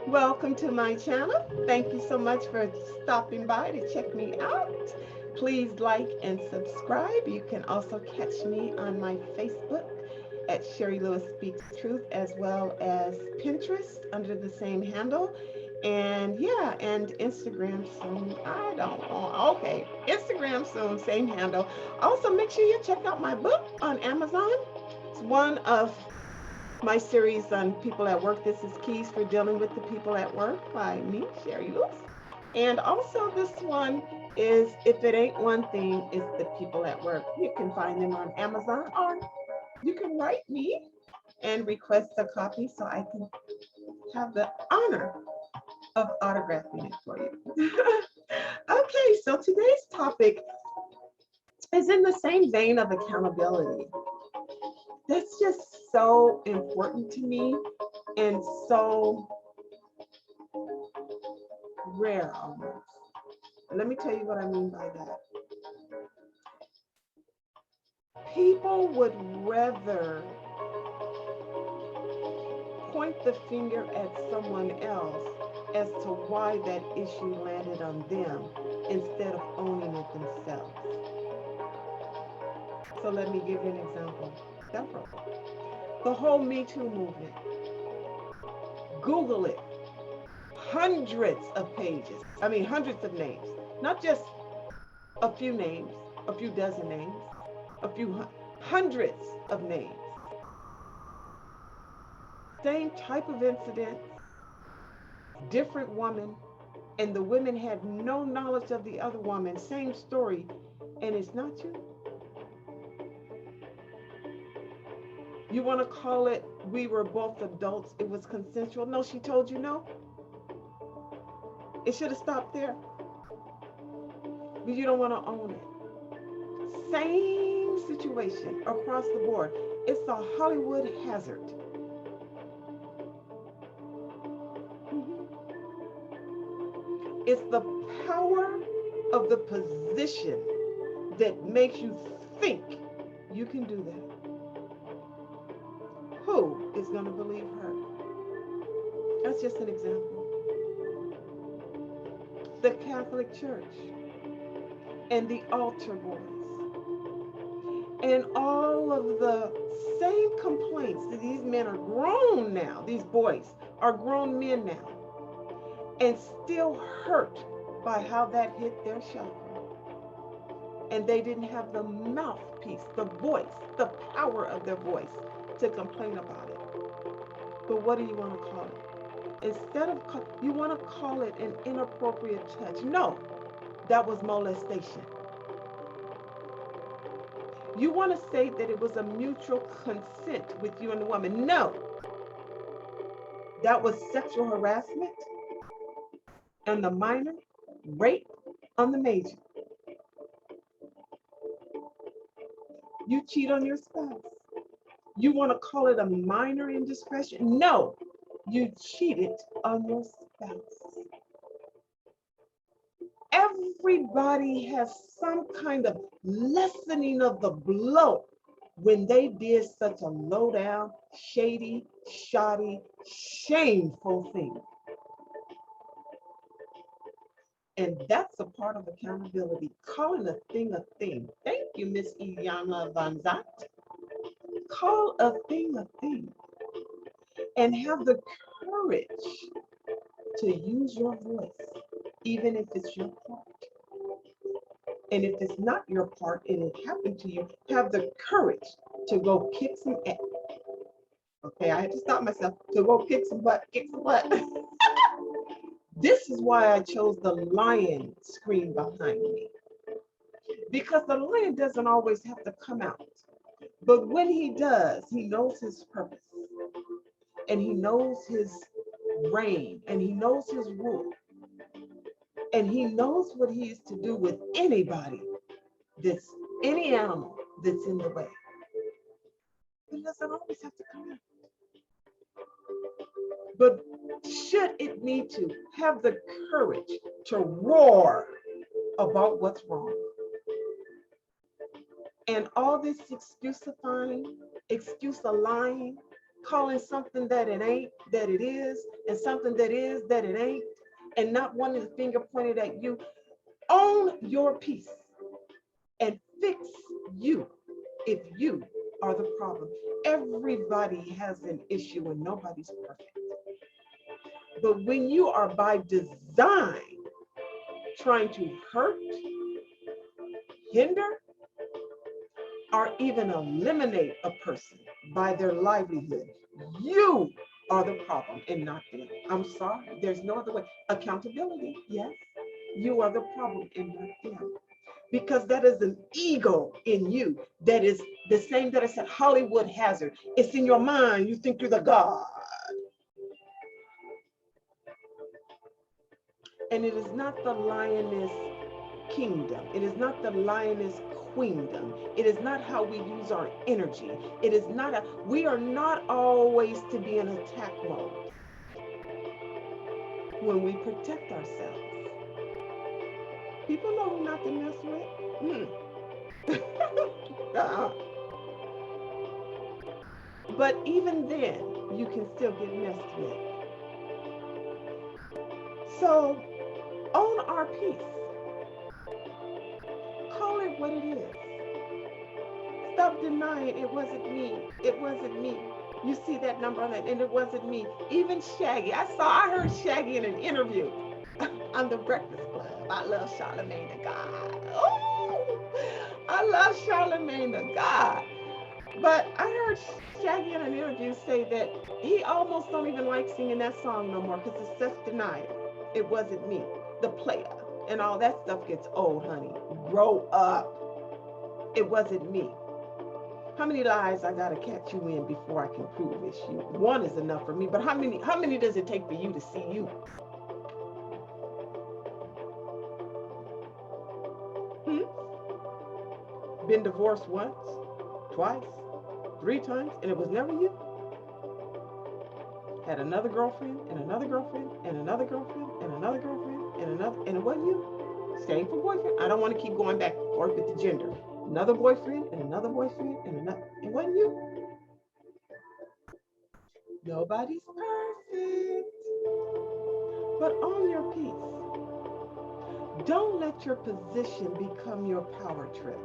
Welcome to my channel. Thank you so much for stopping by to check me out. Please like and subscribe. You can also catch me on my Facebook at Sheri Lewis Speaks Truth, as well as Pinterest under the same handle. And yeah, and Instagram soon. I don't know. Okay, Instagram soon, same handle. Also, make sure you check out my book on Amazon. It's one of my series on people at work. This is Keys for Dealing with the People at Work by me, Sheri Lewis. And also this one is If It Ain't One Thing, It's the People at Work. You can find them on Amazon, or you can write me and request a copy so I can have the honor of autographing it for you. Okay, so today's topic is in the same vein of accountability. That's just so important to me and so rare almost. Let me tell you what I mean by that. People would rather point the finger at someone else as to why that issue landed on them instead of owning it themselves. So let me give you an example. Several. The whole Me Too movement. Google it. Hundreds of pages. I mean, hundreds of names. Not just a few names, a few dozen names, a few hundreds of names. Same type of incident, different woman, and the women had no knowledge of the other woman. Same story, and it's not you. You want to call it, we were both adults, it was consensual. No, she told you no. It should have stopped there. But you don't want to own it. Same situation across the board. It's a Hollywood hazard. It's the power of the position that makes you think you can do that. Who is going to believe her? That's just an example. The Catholic Church and the altar boys and all of the same complaints that these men are grown now, these boys are grown men now, and still hurt by how that hit their chakra. And they didn't have the mouthpiece, the voice, the power of their voice to complain about it. But what do you want to call it? Instead of, you want to call it an inappropriate touch. No, that was molestation. You want to say that it was a mutual consent with you and the woman. No, that was sexual harassment on the minor, rape on the major. You cheat on your spouse. You want to call it a minor indiscretion? No, you cheated on your spouse. Everybody has some kind of lessening of the blow when they did such a low down, shady, shoddy, shameful thing. And that's a part of accountability, calling a thing a thing. Thank you, Miss Iyanla Van Zant. Call a thing and have the courage to use your voice, even if it's your part. And if it's not your part and it happened to you, have the courage to go kick some ass. Okay, I had to stop myself to go kick some butt, kick some butt. This is why I chose the lion screen behind me. Because the lion doesn't always have to come out. But when he does, he knows his purpose. And he knows his reign. And he knows his rule. And he knows what he is to do with anybody that's any animal that's in the way. It doesn't always have to come out. But should it need to, have the courage to roar about what's wrong. And all this excuse lying, calling something that it ain't, that it is, and something that is, that it ain't, and not wanting the finger pointed at you. Own your peace and fix you if you are the problem. Everybody has an issue and nobody's perfect. But when you are by design trying to hurt, hinder, or even eliminate a person by their livelihood, you are the problem and not them. I'm sorry, there's no other way. Accountability, yes. You are the problem and not them. Because that is an ego in you that is the same that I said Hollywood hazard. It's in your mind. You think you're the God. And it is not the lioness kingdom. It is not the lioness queendom. It is not how we use our energy. It is not we are not always to be in attack mode when we protect ourselves. People know who not to mess with. But even then, you can still get messed with. So own our peace. Call it what it is. Stop denying it wasn't me. It wasn't me. You see that number on that, and it wasn't me. Even Shaggy. I heard Shaggy in an interview on the Breakfast Club. I love Charlamagne the God. Oh, I love Charlamagne the God. But I heard Shaggy in an interview say that he almost don't even like singing that song no more because it's such denial. It wasn't me, the player, and all that stuff gets old, honey. Grow up. It wasn't me. How many lies I gotta catch you in before I can prove it's you? One is enough for me, but how many does it take for you to see you? Been divorced once, twice, 3 times, and it was never you? Had another girlfriend, and another girlfriend, and another girlfriend, and another girlfriend, and another, and it wasn't you? Same for boyfriend. I don't want to keep going back and forth with the gender. Another boyfriend, and another boyfriend, and another, it wasn't you? Nobody's perfect. But own your peace. Don't let your position become your power trip.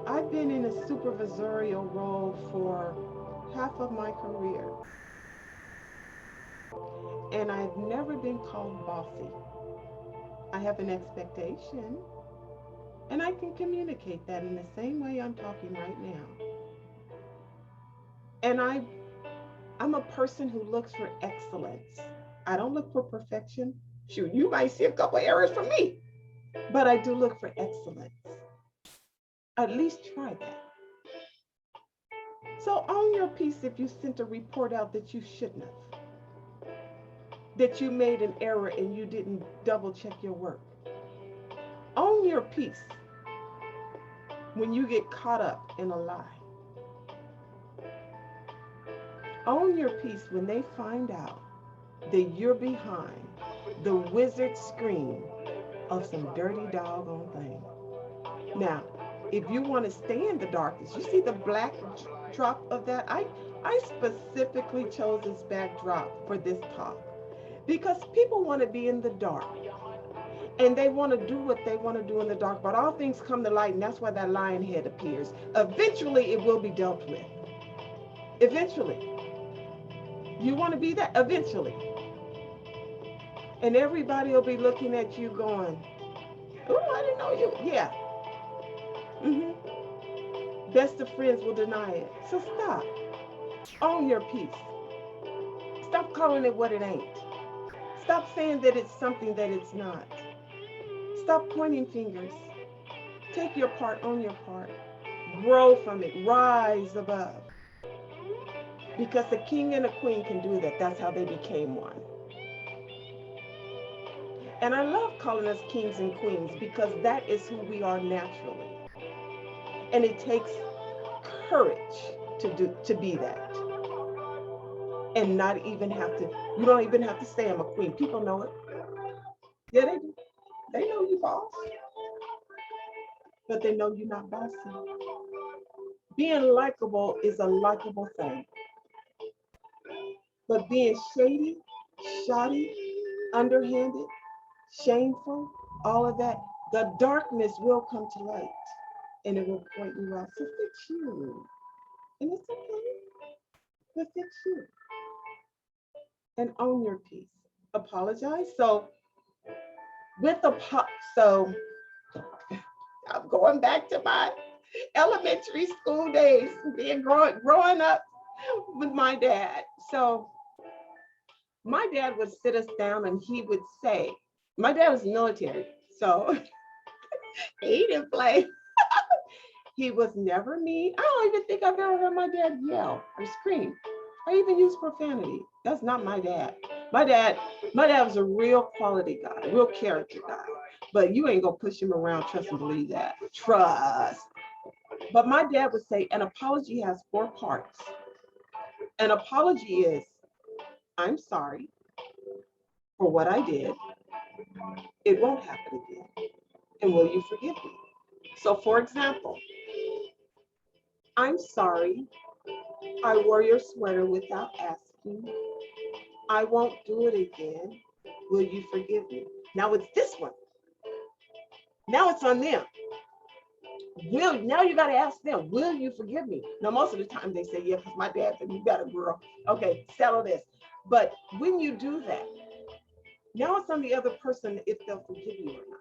I've been in a supervisorial role for half of my career, and I've never been called bossy. I have an expectation, and I can communicate that in the same way I'm talking right now. And I'm a person who looks for excellence. I don't look for perfection. Shoot, you might see a couple errors from me, but I do look for excellence. At least try that. So own your peace if you sent a report out that you shouldn't have, that you made an error and you didn't double check your work. Own your peace when you get caught up in a lie. Own your peace when they find out that you're behind the wizard screen of some dirty doggone thing. Now, if you want to stay in the darkness, you see the black drop of that? I specifically chose this backdrop for this talk because people want to be in the dark and they want to do what they want to do in the dark, but all things come to light, and that's why that lion head appears. Eventually, it will be dealt with. Eventually. You want to be that? Eventually. And everybody will be looking at you going, oh, I didn't know you. Yeah. Best of friends will deny it. So stop. Own your peace. Stop calling it what it ain't. Stop saying that it's something that it's not. Stop pointing fingers. Take your part, own your part. Grow from it. Rise above. Because the king and the queen can do that. That's how they became one. And I love calling us kings and queens because that is who we are naturally. And it takes courage to be that. And not even have to, you don't even have to say I'm a queen. People know it. Yeah, they do. They know you boss. But they know you're not bossy. Being likable is a likable thing, but being shady, shoddy, underhanded, shameful, all of that, the darkness will come to light and it will point you out. So fix you. And it's okay, but fix you and own your peace. Apologize. So with the so I'm going back to my elementary school days, being growing up with my dad. So my dad would sit us down and he would say, my dad was military, so he didn't play. He was never mean. I don't even think I've ever heard my dad yell or scream or even use profanity. That's not my dad. My dad, my dad was a real quality guy, a real character guy. But you ain't gonna push him around, trust and believe that. Trust. But my dad would say an apology has 4 parts. An apology is, I'm sorry for what I did. It won't happen again. And will you forgive me? So for example, I'm sorry I wore your sweater without asking. I won't do it again. Will you forgive me? Now it's this one. Now it's on them. Now you got to ask them, will you forgive me? Now, most of the time they say, yeah, because my dad said, you better, girl. Okay, settle this. But when you do that, now it's on the other person if they'll forgive you or not.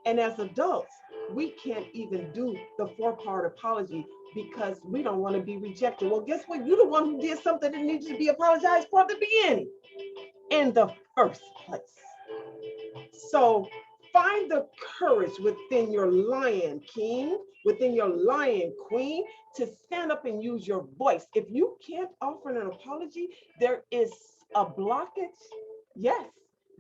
And as adults, we can't even do the 4-part apology because we don't want to be rejected. Well, guess what? You're the one who did something that needs to be apologized for at the beginning, in the first place. So find the courage within your lion king, within your lion queen, to stand up and use your voice. If you can't offer an apology, there is a blockage. Yes,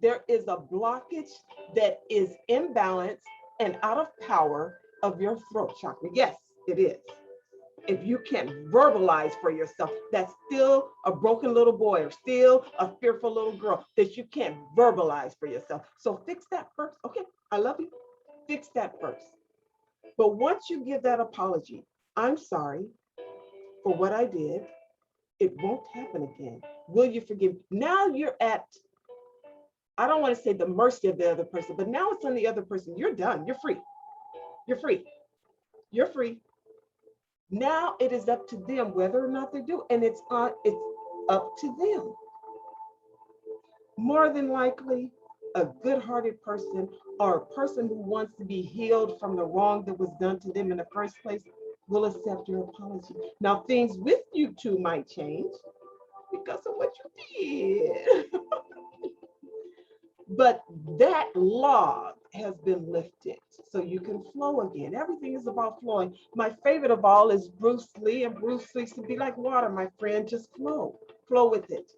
there is a blockage that is imbalanced and out of power of your throat chakra. Yes, it is. If you can't verbalize for yourself, that's still a broken little boy or still a fearful little girl that you can't verbalize for yourself. So fix that first. Okay, I love you. Fix that first. But once you give that apology, I'm sorry for what I did. It won't happen again. Will you forgive? Now you're at, I don't want to say the mercy of the other person, but now it's on the other person. You're done. You're free. You're free. You're free. Now it is up to them whether or not they do, and it's up to them. More than likely, a good-hearted person or a person who wants to be healed from the wrong that was done to them in the first place will accept your apology. Now, things with you two might change because of what you did. But that log has been lifted so you can flow again. Everything is about flowing. My favorite of all is Bruce Lee, and Bruce Lee said, be like water, my friend, just flow. Flow with it.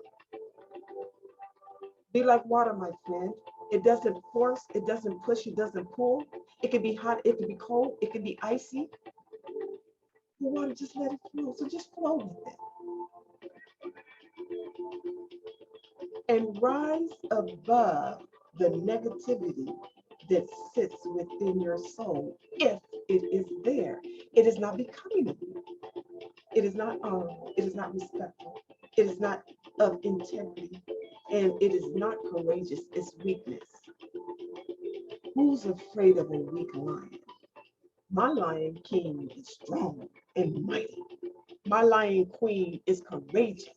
Be like water, my friend. It doesn't force, it doesn't push, it doesn't pull. It can be hot, it can be cold, it can be icy. The water, just let it flow. So just flow with it. And rise above the negativity that sits within your soul, if it is there. It is not becoming of you. It is not honorable. It is not respectful. It is not of integrity. And it is not courageous. It's weakness. Who's afraid of a weak lion? My lion king is strong and mighty. My lion queen is courageous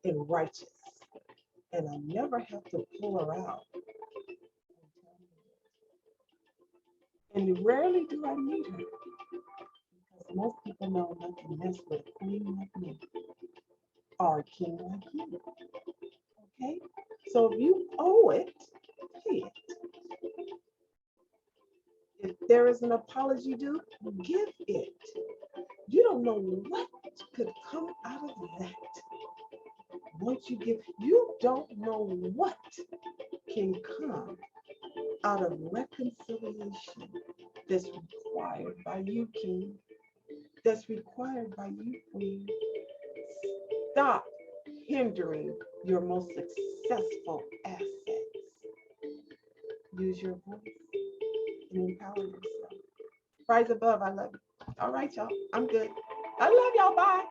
and righteous. And I never have to pull her out. And rarely do I meet her, because most people know not to mess with a queen like me or a king like you. Okay? So if you owe it, pay it. If there is an apology due, give it. You don't know what could come out of that. Once you give, you don't know what can come out of reconciliation that's required by you, King, that's required by you, Queen. Stop hindering your most successful assets. Use your voice and empower yourself. Rise above, I love you. All right, y'all. I'm good. I love y'all. Bye.